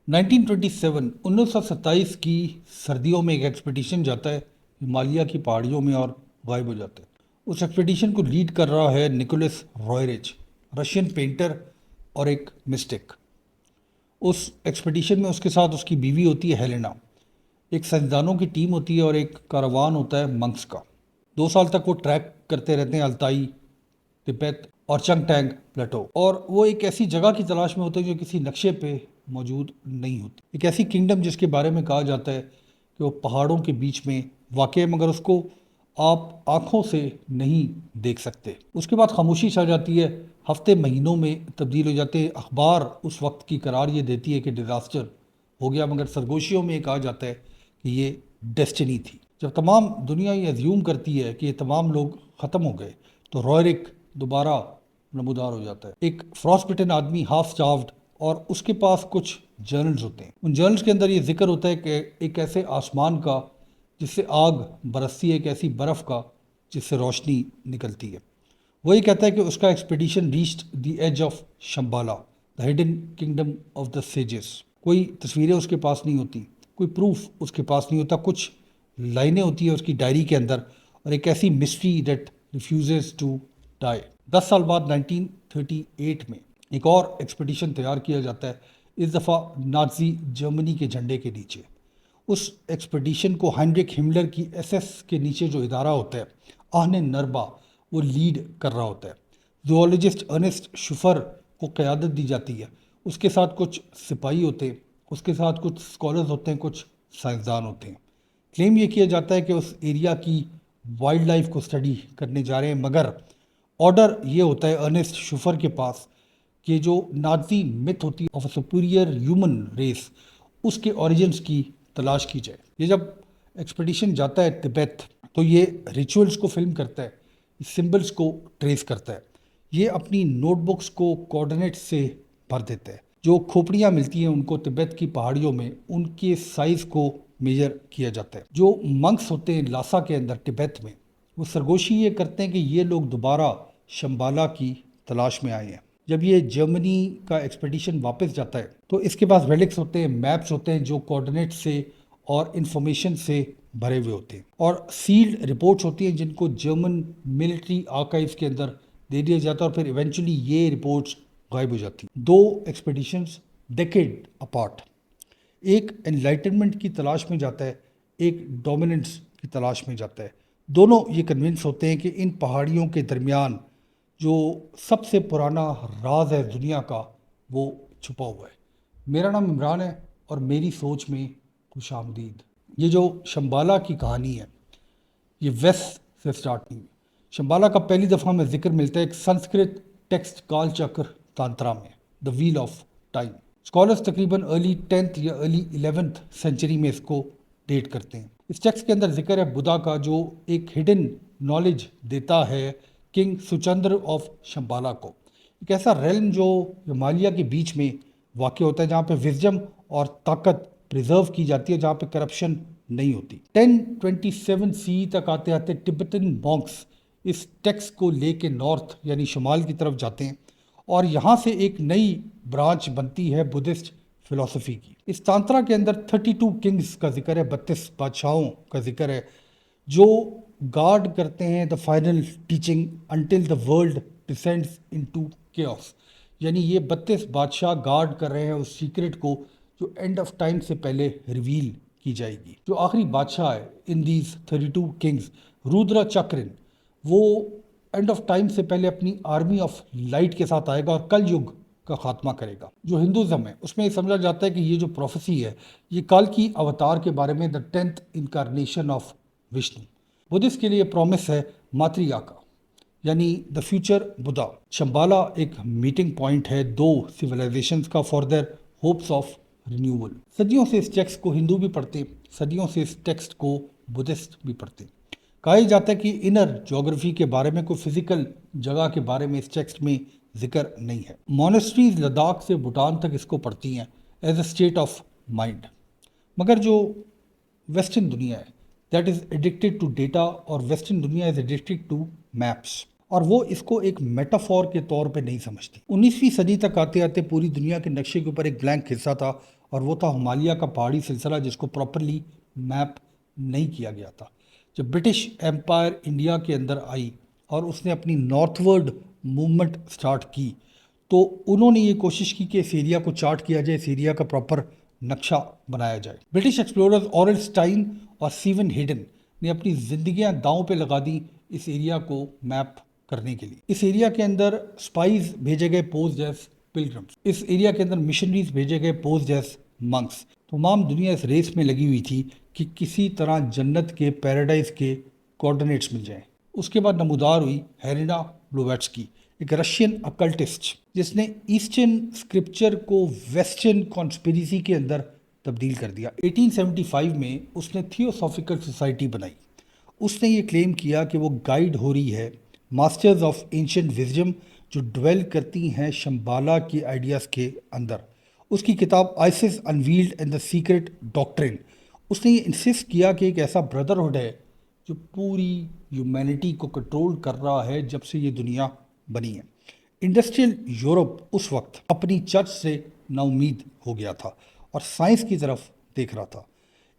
1927 1927 کی سردیوں میں ایک ایکسپیڈیشن جاتا ہے ہمالیہ کی پہاڑیوں میں اور غائب ہو جاتا ہے۔ اس ایکسپیڈیشن کو لیڈ کر رہا ہے نکولس رائرچ، رشین پینٹر اور ایک مسٹک۔ اس ایکسپیڈیشن میں اس کے ساتھ اس کی بیوی ہوتی ہے ہیلینا، ایک سائنسدانوں کی ٹیم ہوتی ہے اور ایک کاروان ہوتا ہے منکس کا۔ 2 سال تک وہ ٹریک کرتے رہتے ہیں التائی، تبت اور چنگ ٹینگ پلیٹو، اور وہ ایک ایسی جگہ کی تلاش میں ہوتے ہیں جو کسی نقشے پہ موجود نہیں ہوتی، ایک ایسی کنگڈم جس کے بارے میں کہا جاتا ہے کہ وہ پہاڑوں کے بیچ میں واقع ہے مگر اس کو آپ آنکھوں سے نہیں دیکھ سکتے۔ اس کے بعد خاموشی چھا جاتی ہے، ہفتے مہینوں میں تبدیل ہو جاتے ہیں۔ اخبار اس وقت کی قرار یہ دیتی ہے کہ ڈیزاسٹر ہو گیا، مگر سرگوشیوں میں یہ کہا جاتا ہے کہ یہ ڈیسٹنی تھی۔ جب تمام دنیا یہ ازیوم کرتی ہے کہ یہ تمام لوگ ختم ہو گئے تو رائرک دوبارہ نمودار ہو جاتا ہے، ایک فراس بٹن آدمی، ہاف سٹاروڈ، اور اس کے پاس کچھ جرنلز ہوتے ہیں۔ ان جرنلز کے اندر یہ ذکر ہوتا ہے کہ ایک ایسے آسمان کا جس سے آگ برستی ہے، ایک ایسی برف کا جس سے روشنی نکلتی ہے۔ وہ یہ کہتا ہے کہ اس کا expedition reached the edge of Shambhala, the hidden kingdom of the sages. کوئی تصویریں اس کے پاس نہیں ہوتی، کوئی پروف اس کے پاس نہیں ہوتا، کچھ لائنیں ہوتی ہیں اس کی ڈائری کے اندر، اور ایک ایسی مسٹری دیٹ ریفیوزز ٹو ڈائی۔ 10 سال بعد 1938 میں ایک اور ایکسپیڈیشن تیار کیا جاتا ہے، اس دفعہ نازی جرمنی کے جھنڈے کے نیچے۔ اس ایکسپیڈیشن کو ہینڈرک ہملر کی ایس ایس کے نیچے جو ادارہ ہوتا ہے، آہن نربا، وہ لیڈ کر رہا ہوتا ہے۔ زوالوجسٹ ارنسٹ شفر کو قیادت دی جاتی ہے، اس کے ساتھ کچھ سپاہی ہوتے ہیں، اس کے ساتھ کچھ اسکالرز ہوتے ہیں، کچھ سائنسدان ہوتے ہیں۔ کلیم یہ کیا جاتا ہے کہ اس ایریا کی وائلڈ لائف کو اسٹڈی کرنے جا رہے ہیں، مگر آرڈر یہ ہوتا ہے ارنسٹ شفر کے پاس کہ جو نازی مت ہوتی ہے of a superior human race, اس کے اوریجنز کی تلاش کی جائے۔ یہ جب ایکسپیڈیشن جاتا ہے تبت تو یہ ریچولز کو فلم کرتا ہے، سمبلز کو ٹریس کرتا ہے، یہ اپنی نوٹ بکس کو کوآرڈینیٹ سے بھر دیتا ہے۔ جو کھوپڑیاں ملتی ہیں ان کو تبت کی پہاڑیوں میں، ان کے سائز کو میجر کیا جاتا ہے۔ جو منکس ہوتے ہیں لاسا کے اندر تبت میں، وہ سرگوشی یہ کرتے ہیں کہ یہ لوگ دوبارہ شمبالا کی تلاش میں آئے ہیں۔ جب یہ جرمنی کا ایکسپیڈیشن واپس جاتا ہے تو اس کے پاس ریلکس ہوتے ہیں، میپس ہوتے ہیں جو کوآرڈینیٹ سے اور انفارمیشن سے بھرے ہوئے ہوتے ہیں، اور سیلڈ رپورٹس ہوتی ہیں جن کو جرمن ملٹری آرکائیوز کے اندر دے دیا جاتا ہے، اور پھر ایونچولی یہ رپورٹس غائب ہو جاتی ہیں۔ دو ایکسپیڈیشنز ڈیکیڈ اپارٹ، ایک انلائٹنمنٹ کی تلاش میں جاتا ہے، ایک ڈومیننس کی تلاش میں جاتا ہے۔ دونوں یہ کنونس ہوتے ہیں کہ ان پہاڑیوں کے درمیان جو سب سے پرانا راز ہے دنیا کا، وہ چھپا ہوا ہے۔ میرا نام عمران ہے اور میری سوچ میں خوش آمدید۔ یہ جو شمبالا کی کہانی ہے یہ ویسٹ سے سٹارٹ نہیں ہوئی۔ شمبالا کا پہلی دفعہ میں ذکر ملتا ہے ایک سنسکرت ٹیکسٹ کال چکر تانترا میں، دا ویل آف ٹائم۔ اسکالرز تقریباً ارلی 10th یا ارلی 11th سینچری میں اس کو ڈیٹ کرتے ہیں۔ اس ٹیکسٹ کے اندر ذکر ہے بدھا کا جو ایک ہڈن نالج دیتا ہے کنگ سچندر آف شمبالا کو، ایک ایسا ریلم جو ہمالیہ کے بیچ میں واقع ہوتا ہے جہاں پہ وزڈم اور طاقت پریزرو کی جاتی ہے، جہاں پہ کرپشن نہیں ہوتی۔ 1027 سی تک آتے آتے ٹبتن مونکس اس ٹیکسٹ کو لے کے نارتھ یعنی شمال کی طرف جاتے ہیں، اور یہاں سے ایک نئی برانچ بنتی ہے بدھسٹ فلسفی کی۔ اس تانترا کے اندر 32 کنگز کا ذکر ہے، 32 بادشاہوں کا ذکر ہے جو گارڈ کرتے ہیں the final teaching until the world descends into chaos, یعنی یہ 32 بادشاہ گارڈ کر رہے ہیں اس سیکرٹ کو جو اینڈ آف ٹائم سے پہلے ریویل کی جائے گی۔ جو آخری بادشاہ ہے ان دیز 32 کنگز، رودرا چکرن، وہ اینڈ آف ٹائم سے پہلے اپنی آرمی آف لائٹ کے ساتھ آئے گا اور کل یگ کا خاتمہ کرے گا۔ جو ہندوازم ہے اس میں یہ سمجھا جاتا ہے کہ یہ جو پروفیسی ہے یہ کل کی اوتار کے بارے میں، دا 10th incarnation of Vishnu. Buddhist کے لیے پرومس ہے ماترییا کا، یعنی دا فیوچر بدھا۔ شمبالا ایک میٹنگ پوائنٹ ہے دو سویلائزیشنز کا for there hopes of renewal. صدیوں سے اس ٹیکسٹ کو ہندو بھی پڑھتے، صدیوں سے اس ٹیکسٹ کو بدھسٹ بھی پڑھتے۔ کہا جاتا ہے کہ انر جیوگرافی کے بارے میں، کوئی فزیکل جگہ کے بارے میں اس ٹیکسٹ میں ذکر نہیں ہے۔ مونسٹریز لداخ سے بھوٹان تک اس کو پڑھتی ہیں as a state of mind, مگر جو ویسٹرن دنیا ہے that is addicted to data, اور ویسٹرن دنیا از ایڈکٹیڈ ٹو میپس، اور وہ اس کو ایک میٹافور کے طور پہ نہیں سمجھتی۔ 19ویں صدی تک آتے آتے پوری دنیا کے نقشے کے اوپر ایک بلینک حصہ تھا، اور وہ تھا ہمالیہ کا پہاڑی سلسلہ جس کو پراپرلی میپ نہیں کیا گیا تھا۔ جب برٹش ایمپائر انڈیا کے اندر آئی اور اس نے اپنی نارتھ ورڈ موومنٹ سٹارٹ کی تو انہوں نے یہ کوشش کی کہ اس ایریا کو چارٹ کیا جائے، اس ایریا کا پراپر نقشہ بنایا جائے۔ برٹش ایکسپلوررز اورل سٹائن اور سیون ہیڈن نے اپنی زندگیاں داؤں پہ لگا دی اس ایریا کو میپ کرنے کے لیے۔ اس ایریا کے اندر سپائز بھیجے گئے پوزڈ ایز پلگرمز، اس ایریا کے اندر مشنریز بھیجے گئے پوزڈ ایز منکس۔ تمام دنیا اس ریس میں لگی ہوئی تھی کہ کسی طرح جنت کے پیراڈائز کے کوآرڈینیٹس مل جائیں۔ اس کے بعد نمودار ہوئی ہیلینا بلوویٹسکی، ایک رشین اکلٹسٹ جس نے ایسٹرن اسکرپچر کو ویسٹرن کانسپیریسی کے اندر تبدیل کر دیا۔ 1875 میں اس نے تھیوسافیکل سوسائٹی بنائی۔ اس نے یہ کلیم کیا کہ وہ گائیڈ ہو رہی ہے ماسٹرز آف اینشنٹ وزڈم جو ڈویل کرتی ہیں شمبالا کی آئیڈیاز کے اندر۔ اس کی کتاب ISIS invalid and the secret ڈاکٹرن، اس نے یہ انسسٹ کیا کہ ایک ایسا بردرہڈ ہے جو پوری ہیومینٹی کو کنٹرول کر رہا ہے جب سے یہ دنیا بنی ہے۔ انڈسٹریل یورپ اس وقت اپنی چرچ سے نا امید ہو گیا تھا اور سائنس کی طرف دیکھ رہا تھا۔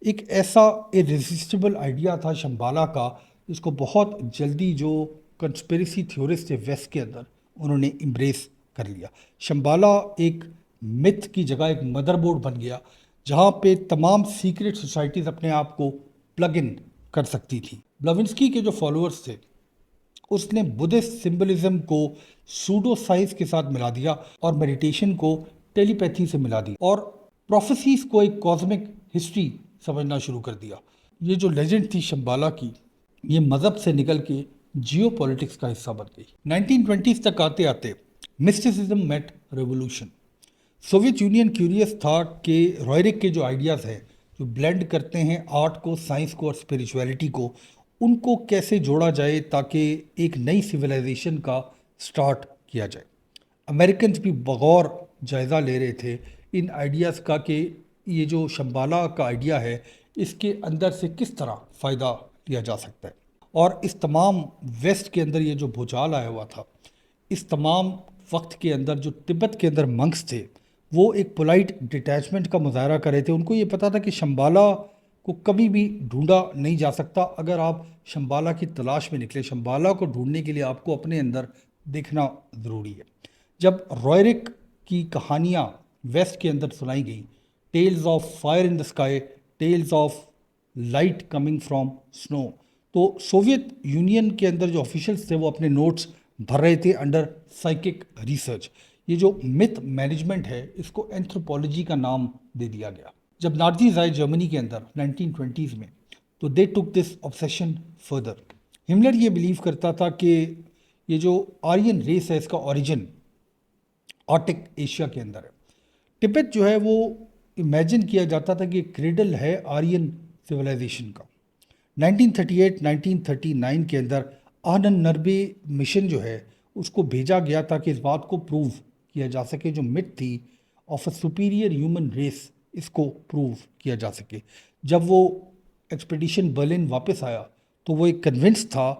ایک ایسا ارریزسٹیبل آئیڈیا تھا شمبالا کا جس کو بہت جلدی جو کنسپیریسی تھیورسٹ ویسٹ کے اندر انہوں نے امبریس کر لیا۔ شمبالا ایک متھ کی جگہ ایک مدر بورڈ بن گیا جہاں پہ تمام سیکرٹ سوسائٹیز اپنے آپ کو پلگ ان کر سکتی تھیں۔ بلاونسکی کے جو فالوورز تھے اس نے بدھسٹ سمبلزم کو سوڈو سائنس کے ساتھ ملا دیا اور میڈیٹیشن کو ٹیلی پیتھی سے ملا دیا اور پروفیسیز کو ایک کازمک ہسٹری سمجھنا شروع کر دیا۔ یہ جو لیجنڈ تھی شمبالا کی یہ مذہب سے نکل کے جیو پولیٹکس کا حصہ بن گئی۔ 1920s تک آتے آتے mysticism meet revolution. Soviet Union curious تھا کہ روئرک کے جو آئیڈیاز ہیں جو بلینڈ کرتے ہیں آرٹ کو، سائنس کو اور اسپریچویلٹی کو، ان کو کیسے جوڑا جائے تاکہ ایک نئی سویلائزیشن کا سٹارٹ کیا جائے۔ امریکنز بھی بغور جائزہ لے رہے تھے ان آئیڈیاز کا کہ یہ جو شمبالا کا آئیڈیا ہے اس کے اندر سے کس طرح فائدہ لیا جا سکتا ہے۔ اور اس تمام ویسٹ کے اندر یہ جو بھوچال آیا ہوا تھا، اس تمام وقت کے اندر جو تبت کے اندر منکس تھے وہ ایک پولائٹ ڈیٹیچمنٹ کا مظاہرہ کر رہے تھے۔ ان کو یہ پتا تھا کہ شمبالا کو کبھی بھی ڈھونڈا نہیں جا سکتا۔ اگر آپ شمبالا کی تلاش میں نکلے، شمبالا کو ڈھونڈنے کے لیے آپ کو اپنے اندر دیکھنا ضروری ہے۔ جب روئرک کی کہانیاں ویسٹ کے اندر سنائی گئیں، tells of fire in the sky, tells of light coming from سنو، تو سوویت یونین کے اندر جو آفیشلز تھے وہ اپنے نوٹس بھر رہے تھے انڈر سائیکک ریسرچ۔ یہ جو متھ مینجمنٹ ہے اس کو اینتھروپولوجی کا نام دے دیا گیا۔ جب نازیز آئے جرمنی کے اندر 1920s میں تو دے ٹک دس obsession further۔ ہملر یہ بلیو کرتا تھا کہ یہ جو آرین ریس ہے اس کا اوریجن آرٹک ایشیا کے اندر ہے۔ ٹبت جو ہے وہ امیجن کیا جاتا تھا کہ کریڈل ہے آرین سویلائزیشن کا۔ 1938-1939 کے اندر آنند نربے مشن جو ہے اس کو بھیجا گیا تاکہ اس بات کو پروو کیا جا سکے جو مت تھی of a superior human race, اس کو پروو کیا جا سکے۔ جب وہ ایکسپیڈیشن برلن واپس آیا تو وہ ایک کنونس تھا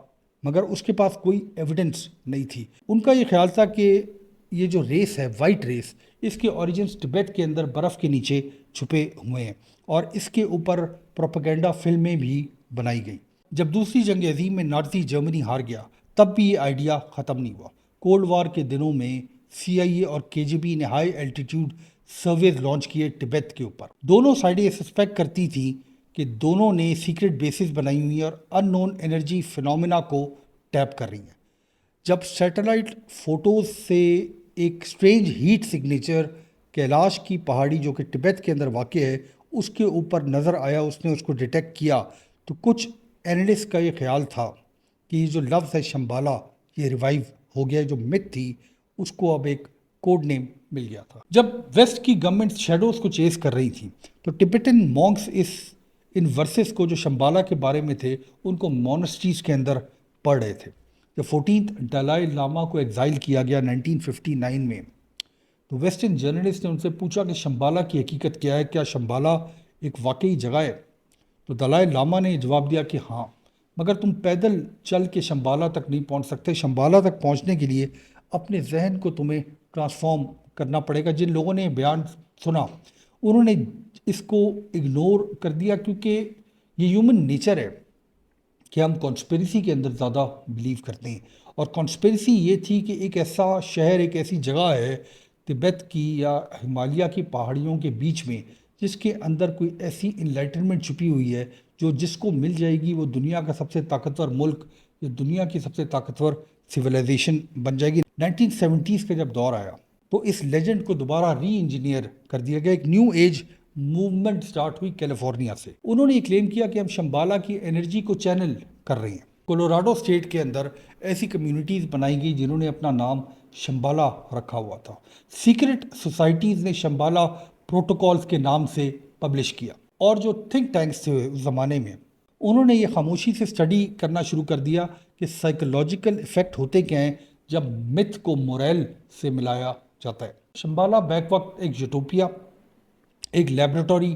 مگر اس کے پاس کوئی ایویڈنس نہیں تھی۔ ان کا یہ خیال تھا کہ یہ جو ریس ہے وائٹ ریس، اس کے اوریجنز ٹبت کے اندر برف کے نیچے چھپے ہوئے ہیں اور اس کے اوپر پروپیگنڈا فلمیں بھی بنائی گئی۔ جب دوسری جنگ عظیم میں نازی جرمنی ہار گیا تب بھی یہ آئیڈیا ختم نہیں ہوا۔ کولڈ وار کے دنوں میں CIA اور KGB نے ہائی الٹیٹیوڈ سرویز لانچ کیے ٹبت کے اوپر۔ دونوں سائڈیں یہ سسپیکٹ کرتی تھیں کہ دونوں نے سیکرٹ بیسز بنائی ہوئی ہیں اور ان نون انرجی فینومینا کو ٹیپ کر رہی ہیں۔ جب سیٹلائٹ فوٹوز سے ایک سٹرینج ہیٹ سگنیچر کیلاش کی پہاڑی جو کہ ٹبت کے اندر واقع ہے اس کے اوپر نظر آیا، اس نے اس کو ڈیٹیکٹ کیا، تو کچھ اینالسٹ کا یہ خیال تھا کہ یہ جو لفظ ہے شمبالا یہ ریوائیو ہو گیا، جو مت تھی اس کو اب ایک کوڈ نیم مل گیا تھا۔ جب ویسٹ کی گورنمنٹ شیڈوز کو چیز کر رہی تھی تو ٹبیٹن مونکس ان ورسز کو جو شمبالا کے بارے میں تھے ان کو مونسٹریز کے اندر پڑھ رہے تھے۔ جب 14th ڈلائی لاما کو ایگزائل کیا گیا 1959 میں تو ویسٹرن جرنلسٹ نے ان سے پوچھا کہ شمبالا کی حقیقت کیا ہے، کیا شمبالا ایک واقعی جگہ ہے؟ تو دلائی لاما نے جواب دیا کہ ہاں، مگر تم پیدل چل کے شمبالا تک نہیں پہنچ سکتے۔ شمبالا تک پہنچنے کے لیے اپنے ذہن کو تمہیں ٹرانسفارم کرنا پڑے گا۔ جن لوگوں نے بیان سنا انہوں نے اس کو اگنور کر دیا کیونکہ یہ ہیومن نیچر ہے کہ ہم کانسپیریسی کے اندر زیادہ بلیو کرتے ہیں، اور کانسپیریسی یہ تھی کہ ایک ایسا شہر، ایک ایسی جگہ ہے تبت کی یا ہمالیہ کی پہاڑیوں کے بیچ میں، جس کے اندر کوئی ایسی انلائٹنمنٹ چھپی ہوئی ہے جو جس کو مل جائے گی وہ دنیا کا سب سے طاقتور ملک یا دنیا کی سب سے طاقتور سویلائزیشن بن جائے گی۔ 1970s کا جب دور آیا تو اس لیجنڈ کو دوبارہ ری انجینئر کر دیا گیا، ایک نیو ایج موومنٹ سٹارٹ ہوئی کیلیفورنیا سے۔ انہوں نے یہ کلیم کیا کہ ہم شمبالا کی انرجی کو چینل کر رہے ہیں۔ کولوراڈو اسٹیٹ کے اندر ایسی کمیونٹیز بنائی گئی جنہوں نے اپنا نام شمبالا رکھا ہوا تھا۔ سیکرٹ سوسائٹیز نے شمبالا پروٹوکالز کے نام سے پبلش کیا، اور جو تھنک ٹینکس تھے اس زمانے میں، انہوں نے یہ خاموشی سے اسٹڈی کرنا شروع کر دیا کہ سائیکولوجیکل ایفیکٹ ہوتے کیا ہیں جب متھ کو موریل سے ملایا جاتا ہے۔ شمبالا بیک وقت ایک یوٹوپیا، ایک لیبورٹری،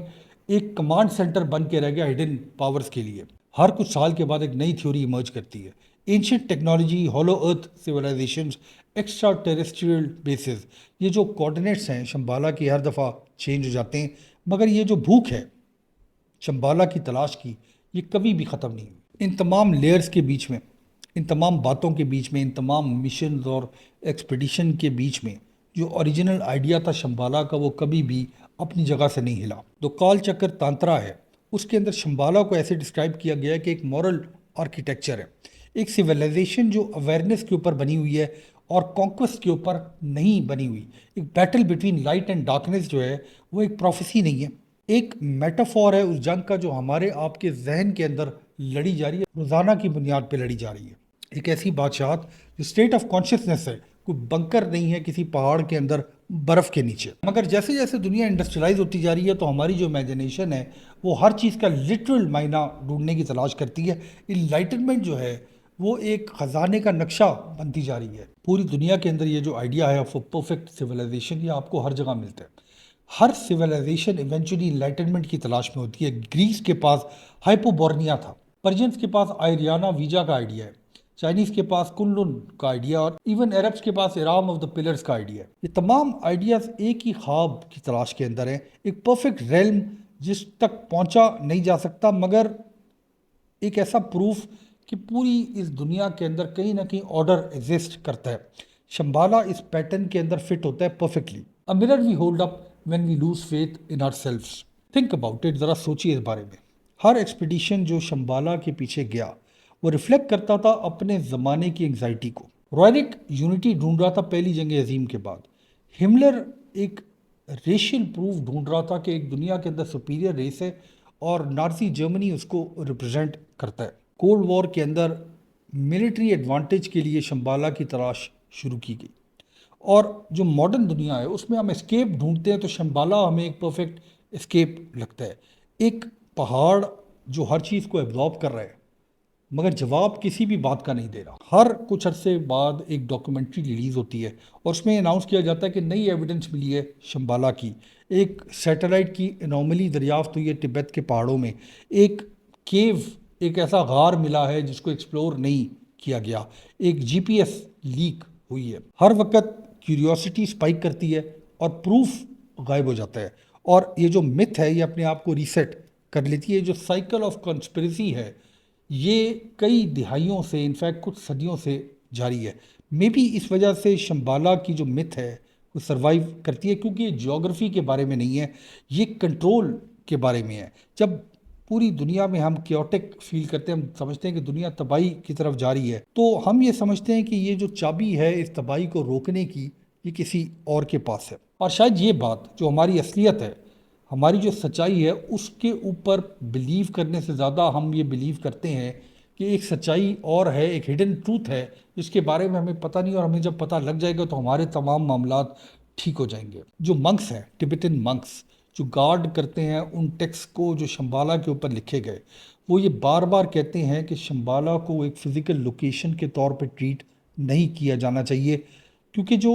ایک کمانڈ سینٹر بن کے رہ گیا ہڈن پاورز کے لیے۔ ہر کچھ سال کے بعد ایک نئی تھیوری ایمرج کرتی ہے، اینشنٹ ٹیکنالوجی، ہولو ارتھ سویلائزیشنز، ایکسٹرا ٹیریسٹریل بیسز۔ یہ جو کوارڈینیٹس ہیں شمبالا کی ہر دفعہ چینج ہو جاتے ہیں، مگر یہ جو بھوک ہے شمبالا کی تلاش کی، یہ کبھی بھی ختم نہیں ہوئی۔ ان تمام لیئرز کے بیچ میں، ان تمام باتوں کے بیچ میں، ان تمام مشنز اور ایکسپیڈیشن کے بیچ میں جو اوریجنل آئیڈیا تھا شمبالا کا، وہ کبھی بھی اپنی جگہ سے نہیں ہلا۔ تو کال چکر تانترا ہے، اس کے اندر شمبالا کو ایسے ڈسکرائب کیا گیا ہے کہ ایک مورل آرکیٹیکچر ہے، ایک سویلائزیشن جو اویئرنیس کے اوپر بنی ہوئی ہے اور کانکویسٹ کے اوپر نہیں بنی ہوئی۔ ایک battle between light and darkness جو ہے وہ ایک پروفیسی نہیں ہے، ایک میٹافور ہے اس جنگ کا جو ہمارے آپ کے ذہن کے اندر لڑی جا رہی ہے، روزانہ کی بنیاد پہ لڑی جا رہی ہے۔ ایک ایسی بادشاہت جو اسٹیٹ آف کانشیسنیس ہے، کوئی بنکر نہیں ہے کسی پہاڑ کے اندر برف کے نیچے۔ مگر جیسے جیسے دنیا انڈسٹریلائز ہوتی جا رہی ہے تو ہماری جو امیجنیشن ہے وہ ہر چیز کا لٹرل معنی ڈھونڈنے کی تلاش کرتی ہے۔ انلائٹنمنٹ جو ہے وہ ایک خزانے کا نقشہ بنتی جا رہی ہے۔ پوری دنیا کے اندر یہ جو آئیڈیا ہے آف اے پرفیکٹ سویلائزیشن، یہ آپ کو ہر جگہ ملتا ہے۔ ہر سویلائزیشن ایونچولی انلائٹنمنٹ کی تلاش میں ہوتی ہے۔ گریس کے پاس ہائپوبورنیا تھا، پرجنس کے پاس آئریانا ویجا کا آئیڈیا ہے، چائنیز کے پاس کنلن کا آئیڈیا، اور ایون عربس کے پاس ارام آف دا پلرز کا آئیڈیا ہے۔ یہ تمام آئیڈیاز ایک ہی خواب کی تلاش کے اندر ہیں، ایک پرفیکٹ ریلم جس تک پہنچا نہیں جا سکتا، مگر ایک ایسا پروف کہ پوری اس دنیا کے اندر کہیں نہ کہیں آرڈر ایگزسٹ کرتا ہے۔ شمبالا اس پیٹرن کے اندر فٹ ہوتا ہے perfectly. A mirror we hold up when we lose faith in ourselves. Think about it، ذرا سوچیے اس بارے میں۔ ہر ایکسپیڈیشن جو شمبالا کے پیچھے گیا وہ ریفلیکٹ کرتا تھا اپنے زمانے کی انگزائٹی کو۔ روئرک یونٹی ڈھونڈ رہا تھا پہلی جنگ عظیم کے بعد، ہملر ایک ریشل پروف ڈھونڈ رہا تھا کہ ایک دنیا کے اندر سپیریئر ریس ہے، اور نازی جرمنی اس کو ریپرزینٹ کرتا ہے۔ کولڈ وار کے اندر ملٹری ایڈوانٹیج کے لیے شمبالا کی تلاش شروع کی گئی، اور جو ماڈرن دنیا ہے اس میں ہم اسکیپ ڈھونڈتے ہیں تو شمبالا ہمیں ایک پرفیکٹ اسکیپ لگتا ہے۔ ایک پہاڑ جو ہر چیز کو ایبزارب کر رہا ہے مگر جواب کسی بھی بات کا نہیں دے رہا۔ ہر کچھ عرصے بعد ایک ڈاکیومنٹری ریلیز ہوتی ہے اور اس میں اناؤنس کیا جاتا ہے کہ نئی ایویڈنس ملی ہے شمبالا کی، ایک سیٹلائٹ کی انوملی دریافت ہوئی ہے تبت کے پہاڑوں میں، ایک کیو، ایک ایسا غار ملا ہے جس کو ایکسپلور نہیں کیا گیا، ایک جی پی ایس لیک ہوئی ہے۔ ہر وقت کیوریوسٹی سپائک کرتی ہے اور پروف غائب ہو جاتا ہے، اور یہ جو متھ ہے یہ اپنے آپ کو ریسیٹ کر لیتی ہے۔ جو سائیکل آف کنسپریسی ہے یہ کئی دہائیوں سے، انفیکٹ کچھ صدیوں سے جاری ہے۔ مے بی اس وجہ سے شمبالا کی جو متھ ہے وہ سروائیو کرتی ہے، کیونکہ یہ جیوگرفی کے بارے میں نہیں ہے، یہ کنٹرول کے بارے میں ہے۔ جب پوری دنیا میں ہم کیوٹک فیل کرتے ہیں، ہم سمجھتے ہیں کہ دنیا تباہی کی طرف جا رہی ہے، تو ہم یہ سمجھتے ہیں کہ یہ جو چابی ہے اس تباہی کو روکنے کی، یہ کسی اور کے پاس ہے۔ اور شاید یہ بات جو ہماری اصلیت ہے، ہماری جو سچائی ہے، اس کے اوپر بلیو کرنے سے زیادہ ہم یہ بلیو کرتے ہیں کہ ایک سچائی اور ہے، ایک ہڈن ٹروتھ ہے جس کے بارے میں ہمیں پتہ نہیں، اور ہمیں جب پتہ لگ جائے گا تو ہمارے تمام معاملات ٹھیک ہو جائیں گے۔ جو منکس ہیں، ٹبیٹن منکس، جو گارڈ کرتے ہیں ان ٹیکسٹ کو جو شمبالا کے اوپر لکھے گئے، وہ یہ بار بار کہتے ہیں کہ شمبالا کو ایک فزیکل لوکیشن کے طور پہ ٹریٹ نہیں کیا جانا چاہیے، کیونکہ جو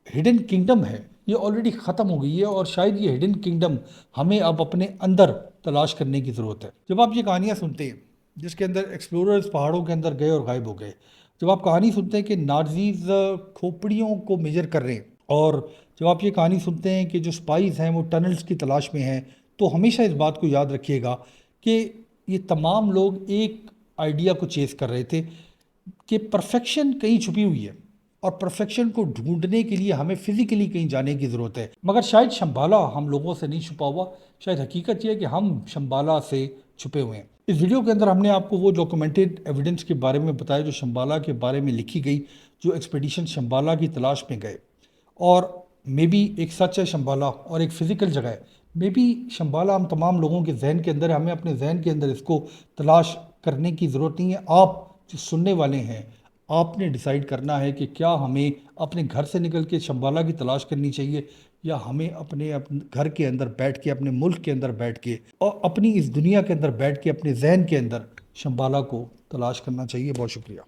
ہڈن کنگڈم ہے یہ آلریڈی ختم ہو گئی ہے، اور شاید یہ ہڈن کنگڈم ہمیں اب اپنے اندر تلاش کرنے کی ضرورت ہے۔ جب آپ یہ کہانیاں سنتے ہیں جس کے اندر ایکسپلوررز پہاڑوں کے اندر گئے اور غائب ہو گئے، جب آپ کہانی سنتے ہیں کہ نازیز کھوپڑیوں کو میجر کر رہے ہیں اور جب آپ یہ کہانی سنتے ہیں کہ جو سپائیز ہیں وہ ٹنلز کی تلاش میں ہیں، تو ہمیشہ اس بات کو یاد رکھیے گا کہ یہ تمام لوگ ایک آئیڈیا کو چیز کر رہے تھے کہ پرفیکشن کہیں چھپی ہوئی ہے، اور پرفیکشن کو ڈھونڈنے کے لیے ہمیں فزیکلی کہیں جانے کی ضرورت ہے، مگر شاید شمبالا ہم لوگوں سے نہیں چھپا ہوا، شاید حقیقت یہ ہے کہ ہم شمبالا سے چھپے ہوئے ہیں۔ اس ویڈیو کے اندر ہم نے آپ کو وہ ڈاکومنٹڈ ایویڈنس کے بارے میں بتایا جو شمبالا کے بارے میں لکھی گئی، جو ایکسپیڈیشن شمبالا کی تلاش میں گئے، اور مے بی ایک سچ ہے شمبالا اور ایک فزیکل جگہ ہے، مے بی شمبالا ہم تمام لوگوں کے ذہن کے اندر ہے، ہمیں اپنے ذہن کے اندر اس کو تلاش کرنے کی ضرورت نہیں ہے۔ آپ جو سننے والے ہیں، آپ نے ڈیسائیڈ کرنا ہے کہ کیا ہمیں اپنے گھر سے نکل کے شمبالا کی تلاش کرنی چاہیے، یا ہمیں اپنے گھر کے اندر بیٹھ کے، اپنے ملک کے اندر بیٹھ کے، اور اپنی اس دنیا کے اندر بیٹھ کے اپنے ذہن کے اندر شمبالا کو تلاش کرنا چاہیے۔ بہت شکریہ۔